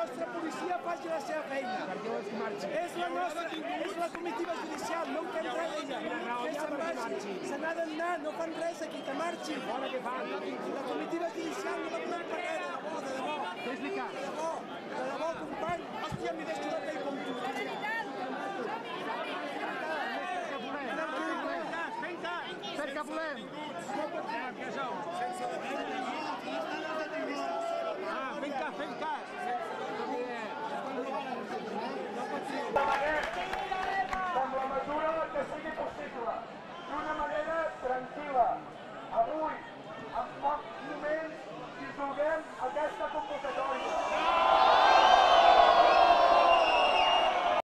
nostra policia faci la seva feina. És la comitiva judicial, no en fem res d'ella. Que se'n vagi, se n'ha d'anar, no fan res aquí, que marxi. La comitiva judicial no la podem pagar.